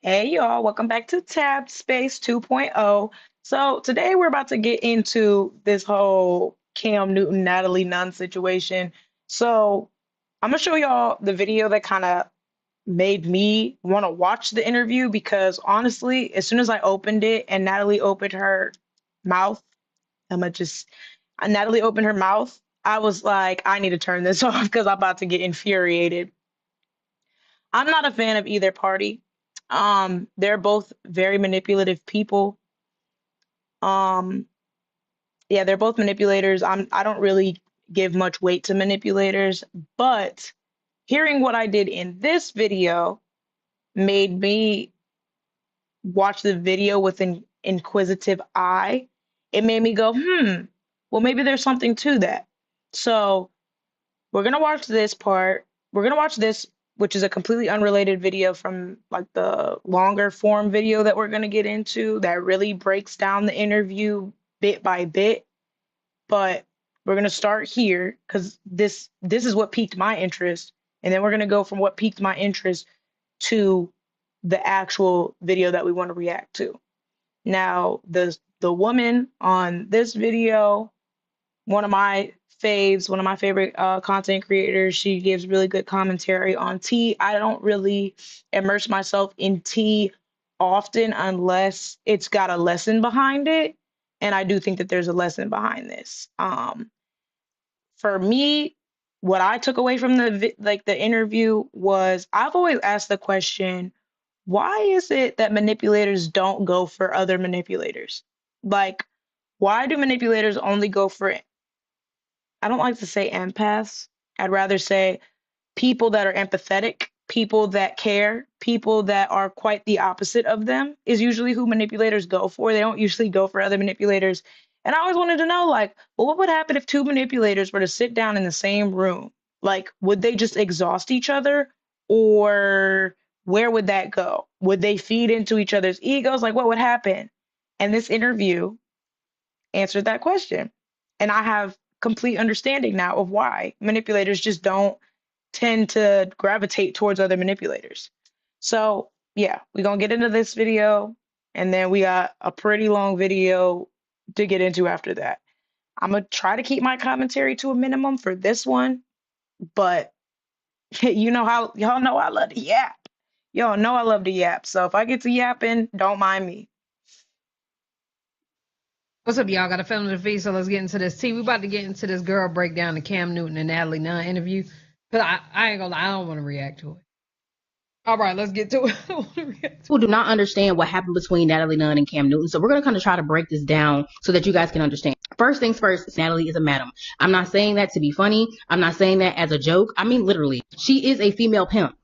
Hey y'all, welcome back to Tab Space 2.0. So today we're about to get into this whole Cam Newton, Natalie Nunn situation. So I'm gonna show y'all the video that kind of made me want to watch the interview because honestly, as soon as I opened it and Natalie opened her mouth, I'm gonna just Natalie opened her mouth, I was like, I need to turn this off because I'm about to get infuriated. I'm not a fan of either party. They're both very manipulative people. Um, yeah, they're both manipulators. I don't really give much weight to manipulators, but hearing what I did in this video made me watch the video with an inquisitive eye. It made me go, well, maybe there's something to that. So we're gonna watch this part. We're gonna watch this, which is a completely unrelated video from like the longer form video that we're gonna get into that really breaks down the interview bit by bit. But we're gonna start here because this is what piqued my interest, and then we're gonna go from what piqued my interest to the actual video that we want to react to. Now, the woman on this video, one of my faves, one of my favorite content creators. She gives really good commentary on tea. I don't really immerse myself in tea often unless it's got a lesson behind it. And I do think that there's a lesson behind this. For me, what I took away from the interview was I've always asked the question, why is it that manipulators don't go for other manipulators? Like, why do manipulators only go for I don't like to say empaths. I'd rather say people that are empathetic, people that care, people that are quite the opposite of them is usually who manipulators go for. They don't usually go for other manipulators. And I always wanted to know, like, well, what would happen if two manipulators were to sit down in the same room? Like, would they just exhaust each other? Or where would that go? Would they feed into each other's egos? Like, what would happen? And this interview answered that question. And I have complete understanding now of why manipulators just don't tend to gravitate towards other manipulators. So, yeah, we're going to get into this video and then we got a pretty long video to get into after that. I'm going to try to keep my commentary to a minimum for this one, but you know how y'all know I love to yap. Y'all know I love to yap. So if I get to yapping, don't mind me. What's up, y'all? Got a film to the feed, so let's get into this. We about to get into this girl breakdown, the Cam Newton and Natalie Nunn interview. But I ain't gonna lie, I don't want to react to it. All right, let's get to it. I don't want to react to People do not understand what happened between Natalie Nunn and Cam Newton. So we're going to kind of try to break this down so that you guys can understand. First things first, Natalie is a madam. I'm not saying that to be funny. I'm not saying that as a joke. I mean, literally, she is a female pimp.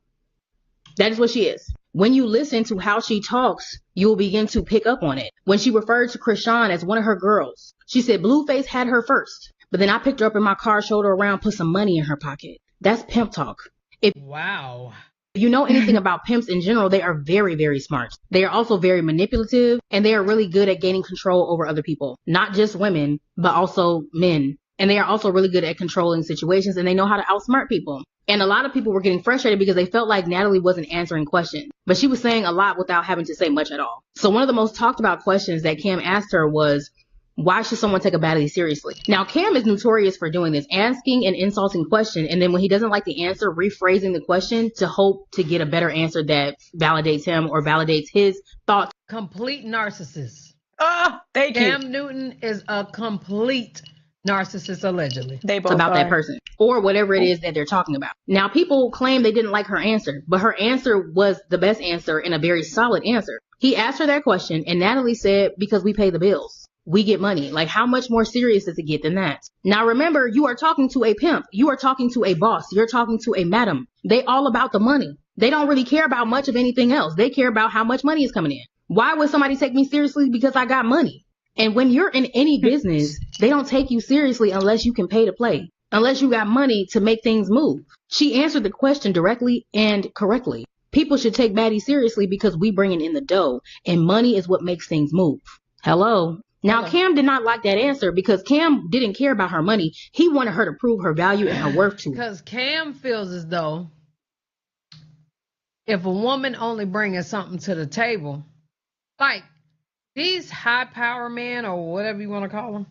That is what she is. When you listen to how she talks, you will begin to pick up on it. When she referred to Krishan as one of her girls, she said Blueface had her first. But then I picked her up in my car, showed her around, put some money in her pocket. That's pimp talk. If Wow. you know anything about pimps in general, they are very, very smart. They are also very manipulative, and they are really good at gaining control over other people. Not just women, but also men. And they are also really good at controlling situations, and they know how to outsmart people. And a lot of people were getting frustrated because they felt like Natalie wasn't answering questions. But she was saying a lot without having to say much at all. So one of the most talked about questions that Cam asked her was, why should someone take a baddie seriously? Now, Cam is notorious for doing this, asking an insulting question, and then when he doesn't like the answer, rephrasing the question to hope to get a better answer that validates him or validates his thoughts. Complete narcissist. Oh, thank you. Cam Newton is a complete narcissist, allegedly. They both About are. that person or whatever it is that they're talking about. Now, people claim they didn't like her answer, but her answer was the best answer and a very solid answer. He asked her that question, and Natalie said, because we pay the bills. We get money. Like, how much more serious does it get than that? Now, remember, you are talking to a pimp. You are talking to a boss. You're talking to a madam. They all about the money. They don't really care about much of anything else. They care about how much money is coming in. Why would somebody take me seriously? Because I got money. And when you're in any business, they don't take you seriously unless you can pay to play, unless you got money to make things move. She answered the question directly and correctly. People should take baddies seriously because we bringing in the dough, and money is what makes things move. Hello. Now, Cam did not like that answer because Cam didn't care about her money. He wanted her to prove her value and her worth to him. Because Cam feels as though if a woman only bringing something to the table, like these high power men or whatever you want to call them,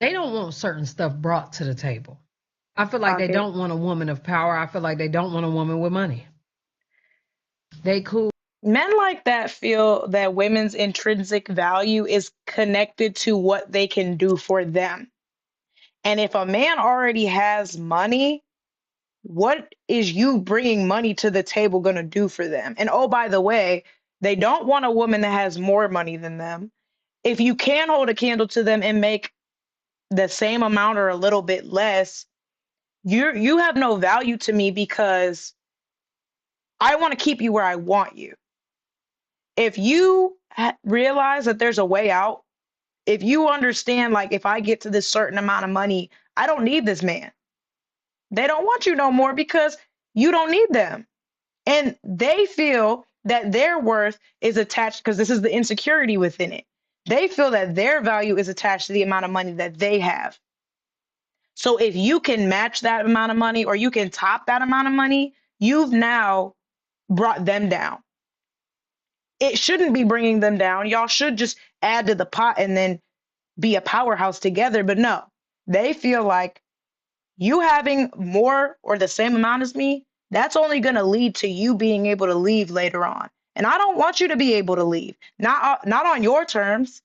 they don't want certain stuff brought to the table. I feel like they Pocket. don't want a woman of power. I feel like they don't want a woman with money. They cool. Men like that feel that women's intrinsic value is connected to what they can do for them. And if a man already has money, what is you bringing money to the table going to do for them? And oh, by the way, they don't want a woman that has more money than them. If you can hold a candle to them and make the same amount or a little bit less, you have no value to me because I want to keep you where I want you. If you realize that there's a way out, if you understand, like, if I get to this certain amount of money, I don't need this man. They don't want you no more because you don't need them. And they feel that their worth is attached because this is the insecurity within it. They feel that their value is attached to the amount of money that they have. So if you can match that amount of money or you can top that amount of money, you've now brought them down. It shouldn't be bringing them down. Y'all should just add to the pot and then be a powerhouse together. But no, they feel like you having more or the same amount as me, that's only going to lead to you being able to leave later on. And I don't want you to be able to leave. Not on your terms.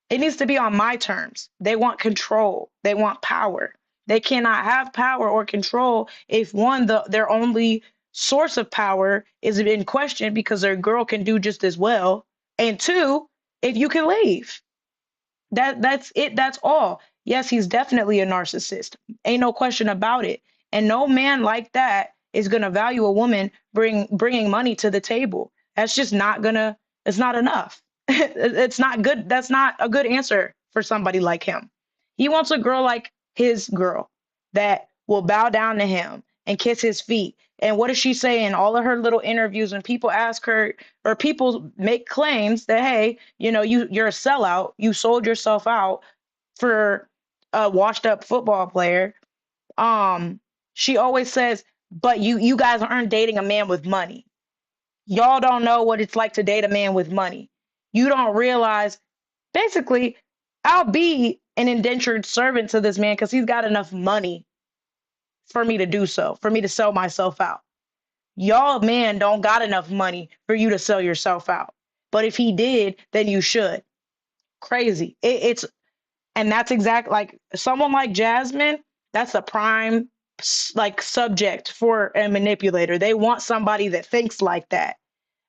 It needs to be on my terms. They want control. They want power. They cannot have power or control if one, their only source of power is in question because their girl can do just as well. And two, if you can leave. That's it. That's all. Yes, he's definitely a narcissist. Ain't no question about it. And no man like that is gonna value a woman bringing money to the table. That's just not gonna. It's not enough. It's not good. That's not a good answer for somebody like him. He wants a girl like his girl that will bow down to him and kiss his feet. And what does she say in all of her little interviews when people ask her or people make claims that, hey, you're a sellout, you sold yourself out for a washed up football player. She always says, but you guys aren't dating a man with money. Y'all don't know what it's like to date a man with money. You don't realize, basically, I'll be an indentured servant to this man because he's got enough money for me to do so, for me to sell myself out. Y'all man don't got enough money for you to sell yourself out. But if he did, then you should. Crazy. It's and that's exact like someone like Jasmine, that's a prime like subject for a manipulator. They want somebody that thinks like that.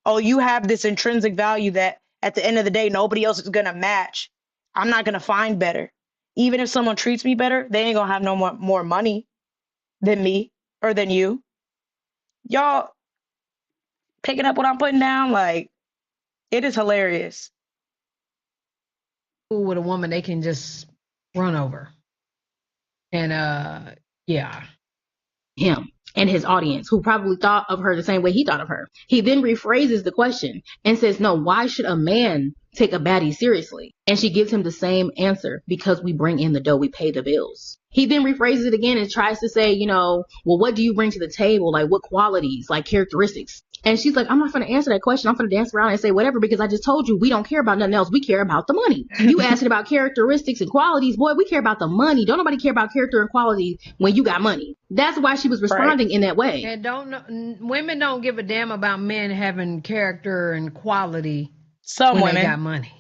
Oh, you have this intrinsic value that at the end of the day nobody else is gonna match. I'm not gonna find better. Even if someone treats me better, they ain't gonna have no more money than me or than you. Y'all picking up what I'm putting down, like it is hilarious. With a woman they can just run over. And yeah. Him and his audience, who probably thought of her the same way he thought of her. He then rephrases the question and says, no, why should a man take a baddie seriously? And she gives him the same answer, because we bring in the dough, we pay the bills. He then rephrases it again and tries to say, well, what do you bring to the table? Like, what qualities, like characteristics? And she's like, I'm not going to answer that question. I'm going to dance around and say whatever, because I just told you we don't care about nothing else. We care about the money. You asking about characteristics and qualities. Boy, we care about the money. Don't nobody care about character and quality when you got money. That's why she was responding in that way. And women don't give a damn about men having character and quality Some when women they got money.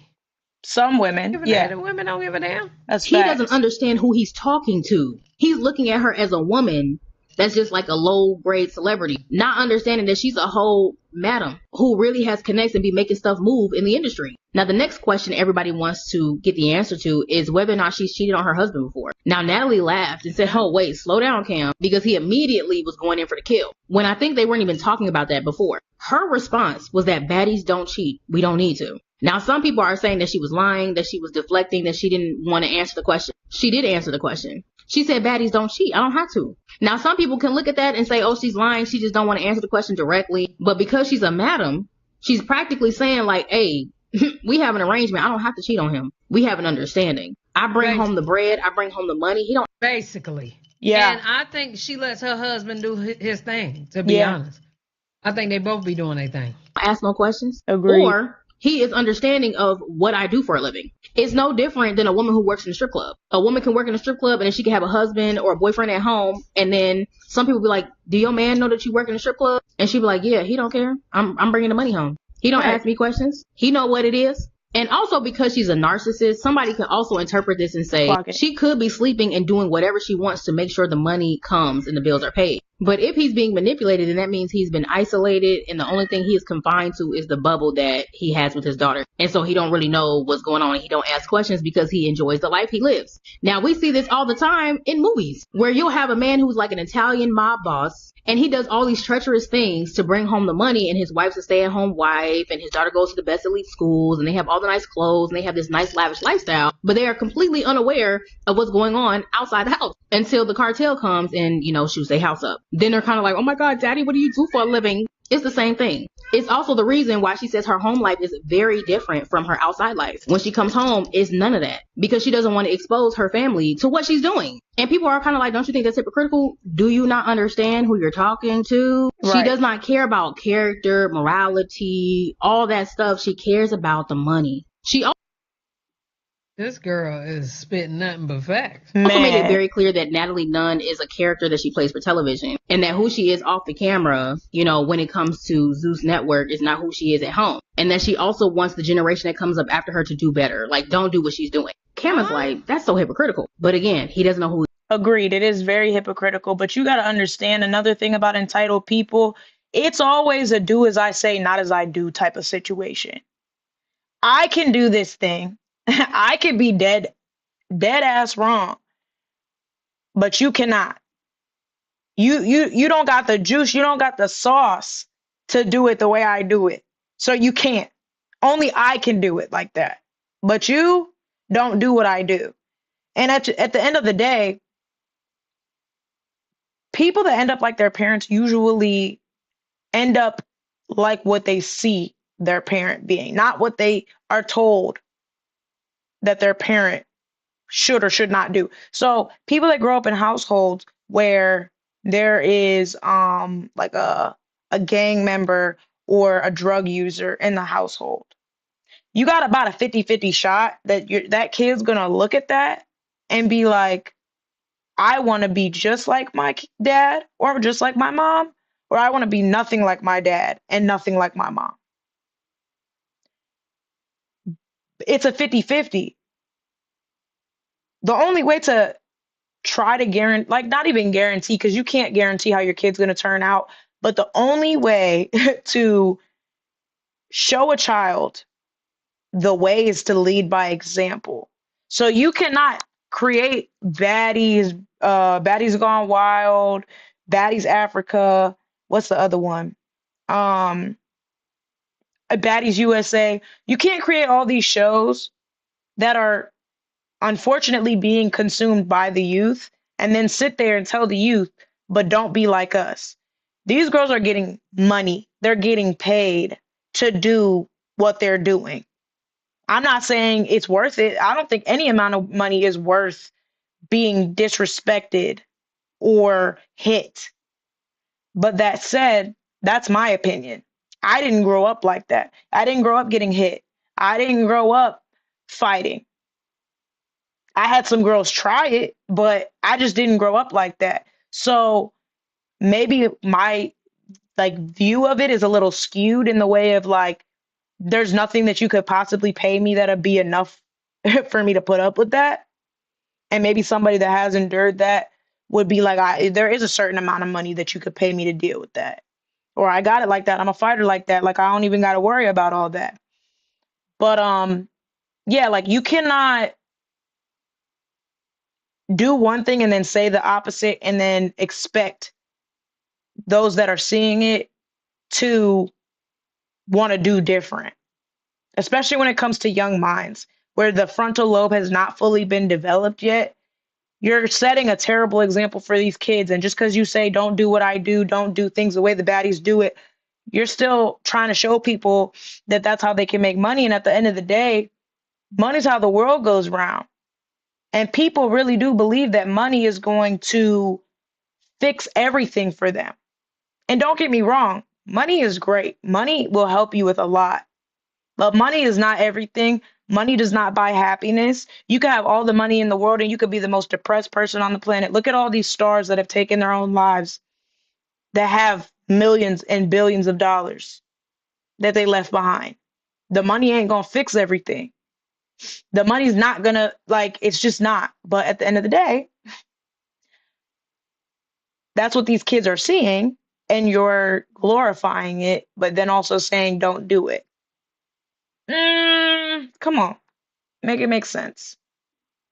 Some women, yeah. Women don't give a damn. He doesn't understand who he's talking to. He's looking at her as a woman that's just like a low grade celebrity, not understanding that she's a whole madam who really has connects and be making stuff move in the industry. Now, the next question everybody wants to get the answer to is whether or not she's cheated on her husband before. Now, Natalie laughed and said, oh, wait, slow down, Cam, because he immediately was going in for the kill, when I think they weren't even talking about that before. Her response was that baddies don't cheat. We don't need to. Now, some people are saying that she was lying, that she was deflecting, that she didn't want to answer the question. She did answer the question. She said baddies don't cheat. I don't have to. Now, some people can look at that and say, oh, she's lying. She just don't want to answer the question directly. But because she's a madam, she's practically saying like, hey, we have an arrangement. I don't have to cheat on him. We have an understanding. I bring home the bread. I bring home the money. He don't. Basically. Yeah. And I think she lets her husband do his thing, to be honest. I think they both be doing their thing. Ask no questions, Agreed. or he is understanding of what I do for a living. It's no different than a woman who works in a strip club. A woman can work in a strip club and then she can have a husband or a boyfriend at home, and then some people be like, do your man know that you work in a strip club? And she be like, yeah, he don't care. I'm bringing the money home. He don't Right. ask me questions. He know what it is. And also, because she's a narcissist, somebody can also interpret this and say Clock it. she could be sleeping and doing whatever she wants to make sure the money comes and the bills are paid. But if he's being manipulated, then that means he's been isolated, and the only thing he is confined to is the bubble that he has with his daughter. And so he don't really know what's going on. He don't ask questions because he enjoys the life he lives. Now, we see this all the time in movies where you'll have a man who's like an Italian mob boss, and he does all these treacherous things to bring home the money, and his wife's a stay-at-home wife, and his daughter goes to the best elite schools, and they have all the nice clothes, and they have this nice lavish lifestyle, but they are completely unaware of what's going on outside the house until the cartel comes and, shoots their house up. Then they're kind of like, oh my God, daddy, what do you do for a living? It's the same thing. It's also the reason why she says her home life is very different from her outside life. When she comes home, it's none of that because she doesn't want to expose her family to what she's doing. And people are kind of like, don't you think that's hypocritical? Do you not understand who you're talking to? Right. She does not care about character, morality, all that stuff. She cares about the money. She This girl is spitting nothing but facts. also made it Man. very clear that Natalie Nunn is a character that she plays for television, and that who she is off the camera, when it comes to Zeus Network, is not who she is at home. And that she also wants the generation that comes up after her to do better. Like, don't do what she's doing. Cameron's like, that's so hypocritical. But again, he doesn't know who. Agreed. It is very hypocritical, but you got to understand another thing about entitled people. It's always a do as I say, not as I do type of situation. I can do this thing. I could be dead ass wrong, but you cannot. You don't got the juice, you don't got the sauce to do it the way I do it. So you can't. Only I can do it like that. But you don't do what I do. And at the end of the day, people that end up like their parents usually end up like what they see their parent being, not what they are told that their parent should or should not do. So people that grow up in households where there is like a gang member or a drug user in the household, you got about a 50-50 shot that that kid's gonna look at that and be like, I want to be just like my dad or just like my mom, or I want to be nothing like my dad and nothing like my mom. It's a 50-50. The only way to try to guarantee, like not even guarantee, because you can't guarantee how your kid's going to turn out, but the only way to show a child the way is to lead by example. So you cannot create baddies, baddies gone wild, baddies Africa. What's the other one? Um, Baddies USA. You can't create all these shows that are unfortunately being consumed by the youth and then sit there and tell the youth, but don't be like us. These girls are getting money. They're getting paid to do what they're doing. I'm not saying it's worth it. I don't think any amount of money is worth being disrespected or hit. But that said, that's my opinion. I didn't grow up like that. I didn't grow up getting hit. I didn't grow up fighting. I had some girls try it, but I just didn't grow up like that. So maybe my view of it is a little skewed in the way of like there's nothing that you could possibly pay me that'll be enough for me to put up with that. And maybe somebody that has endured that would be like, there is a certain amount of money that you could pay me to deal with that. Or I got it like that. I'm a fighter like that. Like I don't even got to worry about all that. But yeah, like you cannot do one thing and then say the opposite and then expect those that are seeing it to want to do different, especially when it comes to young minds where the frontal lobe has not fully been developed yet. You're setting a terrible example for these kids. And just because you say, don't do what I do, don't do things the way the baddies do it, you're still trying to show people that that's how they can make money. And at the end of the day, money's how the world goes round. And people really do believe that money is going to fix everything for them. And don't get me wrong, Money is great. Money will help you with a lot. But money is not everything. Money does not buy happiness. You can have all the money in the world and you could be the most depressed person on the planet. Look at all these stars that have taken their own lives that have millions and billions of dollars that they left behind. The money ain't gonna fix everything. The money's not gonna, like, it's just not. But at the end of the day, that's what these kids are seeing, and you're glorifying it, but then also saying don't do it. Come on, make it make sense.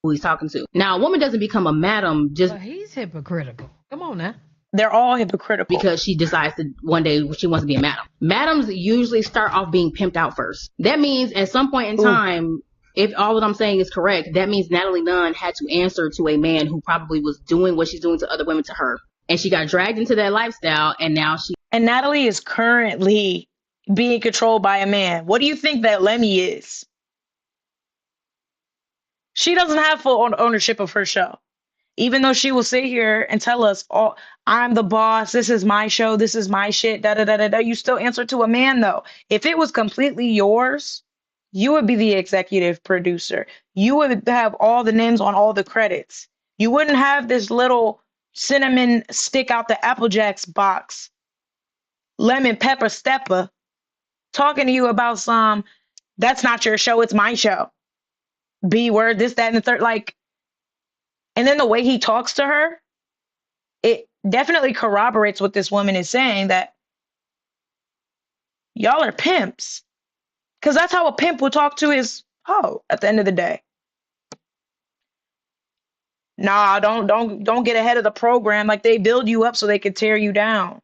Who he's talking to. Now, a woman doesn't become a madam just But he's hypocritical. Come on now. They're all hypocritical. because she decides to one day she wants to be a madam. Madams usually start off being pimped out first. That means at some point in time, if all that I'm saying is correct, that means Natalie Nunn had to answer to a man who probably was doing what she's doing to other women to her. And she got dragged into that lifestyle, and now she. And Natalie is currently being controlled by a man. What do you think that Lemmy is? She doesn't have full ownership of her show. Even though she will sit here and tell us, "Oh, I'm the boss. This is my show. This is my shit." Da da da da da. You still answer to a man, though. If it was completely yours, you would be the executive producer. You would have all the names on all the credits. You wouldn't have this little cinnamon stick out the Apple Jacks box, lemon pepper stepper, talking to you about some. That's not your show. It's my show. B word. This, that, and the third. Like, and then the way he talks to her, it definitely corroborates what this woman is saying, that y'all are pimps. Because that's how a pimp would talk to his hoe at the end of the day. Nah, don't get ahead of the program. Like, they build you up so they can tear you down.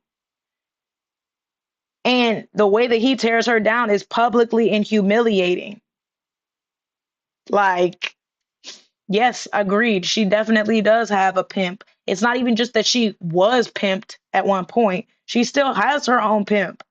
And the way that he tears her down is publicly and humiliating. Like, yes, agreed. She definitely does have a pimp. It's not even just that she was pimped at one point. She still has her own pimp.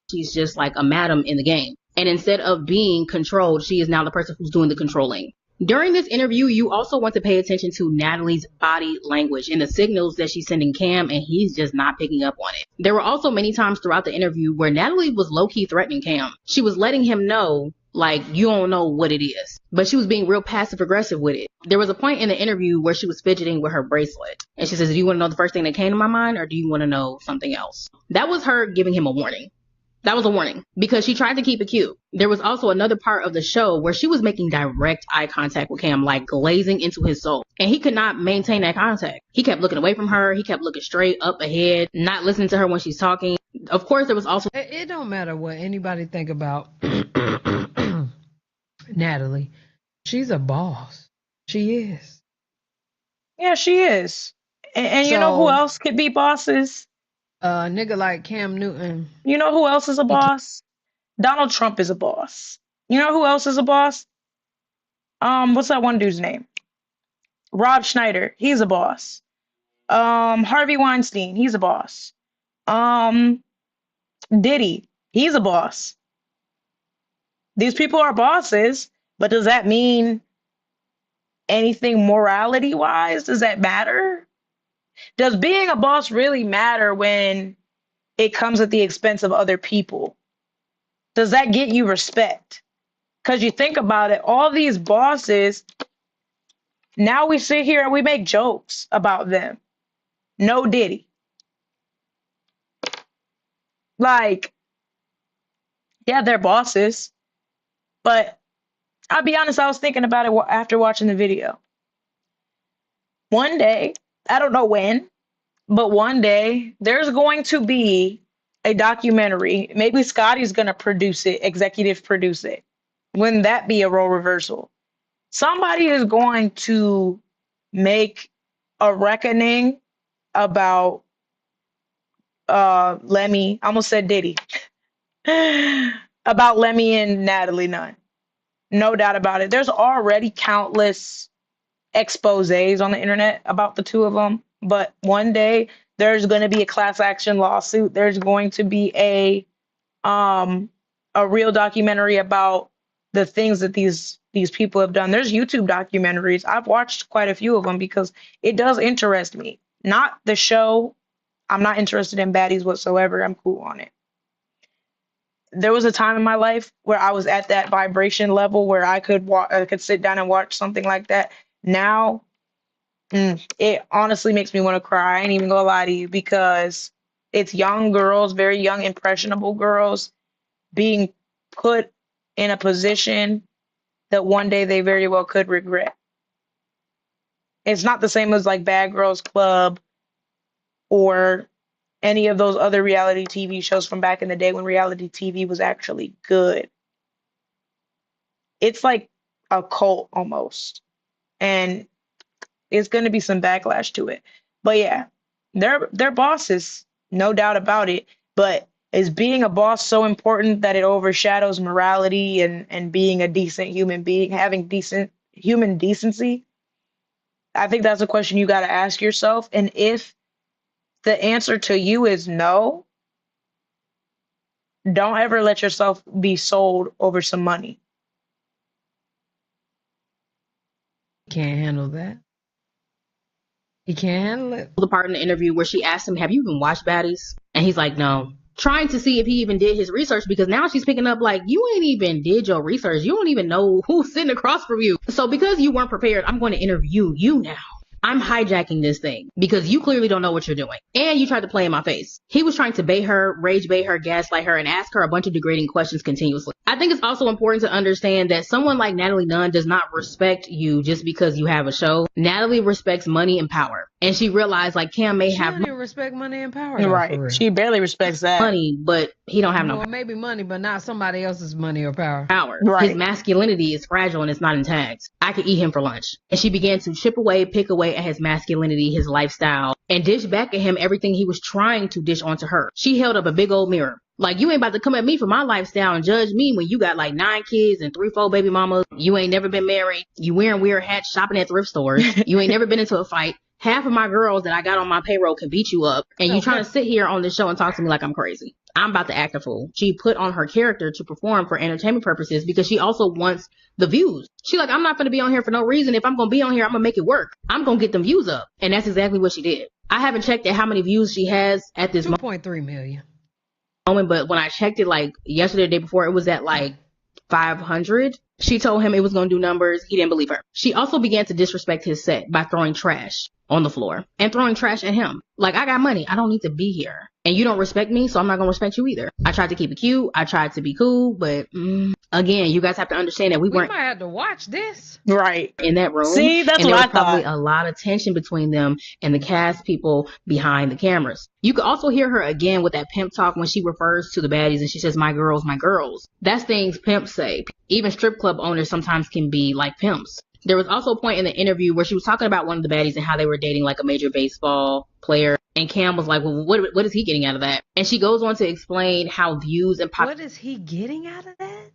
She's just like a madam in the game. And instead of being controlled, she is now the person who's doing the controlling. During this interview, you also want to pay attention to Natalie's body language and the signals that she's sending Cam, and he's just not picking up on it. There were also many times throughout the interview where Natalie was low-key threatening Cam. She was letting him know, like, you don't know what it is. But she was being real passive-aggressive with it. There was a point in the interview where she was fidgeting with her bracelet. And she says, do you want to know the first thing that came to my mind, or do you want to know something else? That was her giving him a warning. That was a warning because she tried to keep it cute. There was also another part of the show where she was making direct eye contact with Cam, like glazing into his soul. And he could not maintain that contact. He kept looking away from her. He kept looking straight up ahead, not listening to her when she's talking. Of course, there was also... It don't matter what anybody think about Natalie. She's a boss. She is. Yeah, she is. And you know who else could be bosses? Nigga like Cam Newton. You know who else is a boss? Donald Trump is a boss. You know who else is a boss? What's that one dude's name? Rob Schneider. He's a boss. Harvey Weinstein. He's a boss. Diddy. He's a boss. These people are bosses, but does that mean anything morality wise? Does that matter? Does being a boss really matter when it comes at the expense of other people? Does that get you respect? Because you think about it, all these bosses, now we sit here and we make jokes about them. No Diddy. Like, yeah, they're bosses. But I'll be honest, I was thinking about it after watching the video. One day, I don't know when, but one day, there's going to be a documentary. Maybe Scotty's going to produce it, executive produce it. Wouldn't that be a role reversal? Somebody is going to make a reckoning about Lemmy. I almost said Diddy. About Lemmy and Natalie Nunn. No doubt about it. There's already countless exposés on the internet about the two of them. But one day there's going to be a class action lawsuit. There's going to be a real documentary about the things that these people have done. There's YouTube documentaries. I've watched quite a few of them because it does interest me. Not the show. I'm not interested in baddies whatsoever. I'm cool on it. There was a time in my life where I was at that vibration level where I could sit down and watch something like that. Now, it honestly makes me want to cry. I ain't even gonna lie to you because it's young girls, very young, impressionable girls being put in a position that one day they very well could regret. It's not the same as like Bad Girls Club or any of those other reality TV shows from back in the day when reality TV was actually good. It's like a cult almost. And it's going to be some backlash to it. But yeah, they're bosses, no doubt about it. But is being a boss so important that it overshadows morality and being a decent human being, having decent human decency? I think that's a question you got to ask yourself. And if the answer to you is no, don't ever let yourself be sold over some money. Can't handle that. He can't handle it. The part in the interview where she asked him, have you even watched Baddies? And he's like, no. Trying to see if he even did his research, because now she's picking up like, you ain't even did your research. You don't even know who's sitting across from you. So because you weren't prepared, I'm going to interview you now. I'm hijacking this thing because you clearly don't know what you're doing. And you tried to play in my face. He was trying to bait her, rage bait her, gaslight her, and ask her a bunch of degrading questions continuously. I think it's also important to understand that someone like Natalie Nunn does not respect you just because you have a show. Natalie respects money and power. And she realized like Cam may She have don't even respect money and power though, Right. for real. She barely respects that. money, but he don't have no Well, maybe money, but not somebody else's money or power. power. Right. His masculinity is fragile and it's not intact. I could eat him for lunch. And she began to chip away, pick away at his masculinity, his lifestyle, and dish back at him everything he was trying to dish onto her. She held up a big old mirror. Like, you ain't about to come at me for my lifestyle and judge me when you got like 9 kids and 3-4 baby mamas. You ain't never been married. You wearing weird hats, shopping at thrift stores. You ain't never been into a fight. Half of my girls that I got on my payroll can beat you up. And you trying to sit here on this show and talk to me like I'm crazy. I'm about to act a fool. She put on her character to perform for entertainment purposes because she also wants the views. She like, I'm not going to be on here for no reason. If I'm going to be on here, I'm going to make it work. I'm going to get them views up. And that's exactly what she did. I haven't checked at how many views she has at this 2.3 million. moment, but when I checked it like yesterday, the day before, it was at like 500. She told him it was going to do numbers. He didn't believe her. She also began to disrespect his set by throwing trash on the floor and throwing trash at him. Like, I got money. I don't need to be here. And you don't respect me, so I'm not going to respect you either. I tried to keep it cute. I tried to be cool, but again, you guys have to understand that we weren't might have to watch this. Right. in that room. See, that's and what there I was probably thought. a lot of tension between them and the cast people behind the cameras. You could also hear her again with that pimp talk when she refers to the baddies and she says, my girls, my girls. That's things pimps say. Even strip club owners sometimes can be like pimps. There was also a point in the interview where she was talking about one of the baddies and how they were dating like a major baseball player. And Cam was like, well, what is he getting out of that? And she goes on to explain how views and What is he getting out of that?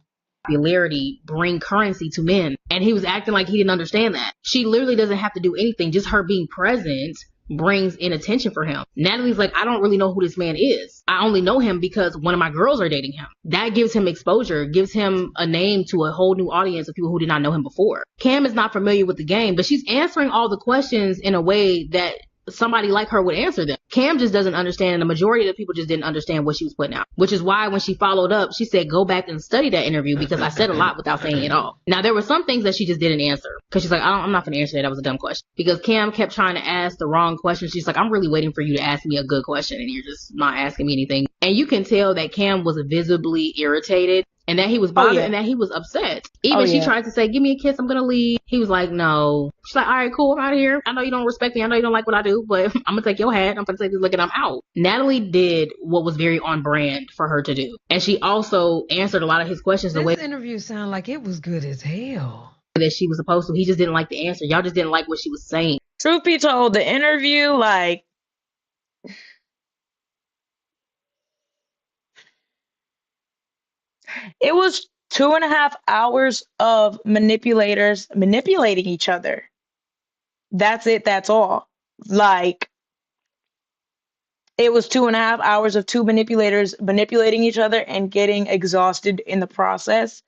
popularity bring currency to men. And he was acting like he didn't understand that. She literally doesn't have to do anything. Just her being present brings in attention for him. Natalie's like, I don't really know who this man is. I only know him because one of my girls are dating him. That gives him exposure, gives him a name to a whole new audience of people who did not know him before. Cam is not familiar with the game, but she's answering all the questions in a way that somebody like her would answer them. Cam just doesn't understand, and the majority of the people just didn't understand what she was putting out, which is why when she followed up, she said, go back and study that interview because I said a lot without saying it all. Now, there were some things that she just didn't answer because she's like, I'm not going to answer that. That was a dumb question. Because Cam kept trying to ask the wrong question. She's like, I'm really waiting for you to ask me a good question and you're just not asking me anything. And you can tell that Cam was visibly irritated and that he was bothered and that he was upset. Even she tried to say, give me a kiss, I'm going to leave. He was like, no. She's like, all right, cool, I'm out of here. I know you don't respect me. I know you don't like what I do, but I'm going to take your hat. I'm going to take this look and I'm out. Natalie did what was very on brand for her to do. And she also answered a lot of his questions the way This interview sounded like it was good as hell. that she was supposed to. He just didn't like the answer. Y'all just didn't like what she was saying. Truth be told, the interview, like, it was 2.5 hours of manipulators manipulating each other. That's it. That's all. Like, it was 2.5 hours of two manipulators manipulating each other and getting exhausted in the process.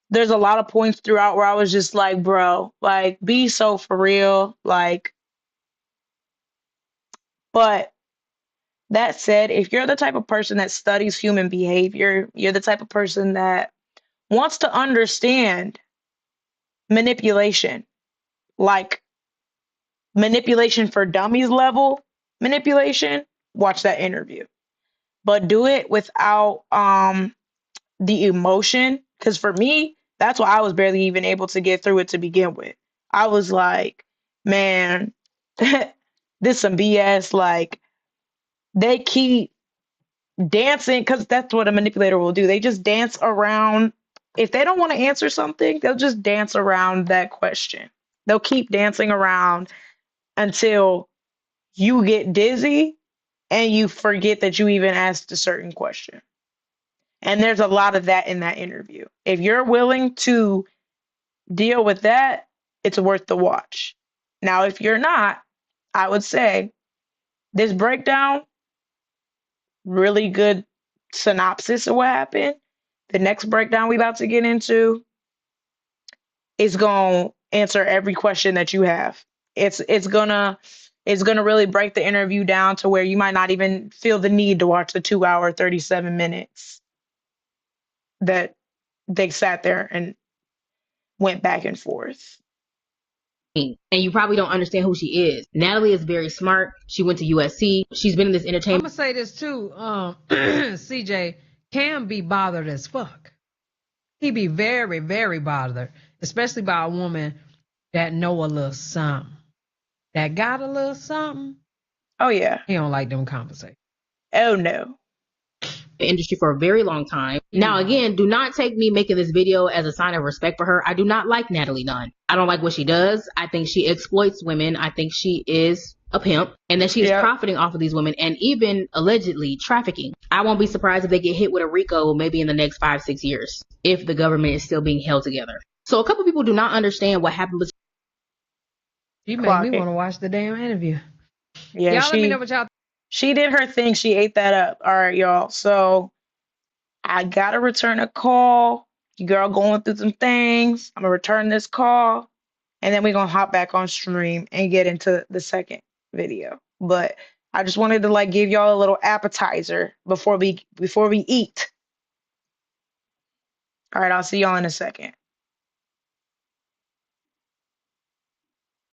There's a lot of points throughout where I was just like, bro, like, be so for real. Like, but That said, if you're the type of person that studies human behavior, you're the type of person that wants to understand manipulation, like manipulation for dummies level manipulation, watch that interview. But do it without the emotion. Because for me, that's why I was barely even able to get through it to begin with. I was like, man, this some BS. Like they keep dancing because that's what a manipulator will do. They just dance around. If they don't want to answer something, they'll just dance around that question. They'll keep dancing around until you get dizzy and you forget that you even asked a certain question. And there's a lot of that in that interview. If you're willing to deal with that, it's worth the watch. Now, if you're not, I would say this breakdown, really good synopsis of what happened. The next breakdown we about to get into is going to answer every question that you have. It's gonna really break the interview down to where you might not even feel the need to watch the 2 hour 37 minutes that they sat there and went back and forth. And you probably don't understand who she is. Natalie is very smart. She went to USC. She's been in this I'm entertainment. gonna say this too. CJ can be bothered as fuck. He be very, very bothered, especially by a woman that know a little something, that got a little something. Oh yeah. He don't like them conversations. Oh no. Industry for a very long time. Now, again, do not take me making this video as a sign of respect for her. I do not like Natalie Nunn. I don't like what she does. I think she exploits women. I think she is a pimp and that she is profiting off of these women and even allegedly trafficking. I won't be surprised if they get hit with a RICO maybe in the next 5-6 years if the government is still being held together. So a couple people do not understand what happened. You made me want to watch the damn interview. Yeah, y'all let me know what y'all. She did her thing. She ate that up. All right, y'all. So I gotta return a call. Your girl going through some things. I'm gonna return this call, and then we're gonna hop back on stream and get into the second video. But I just wanted to like give y'all a little appetizer before we eat. All right, I'll see y'all in a second.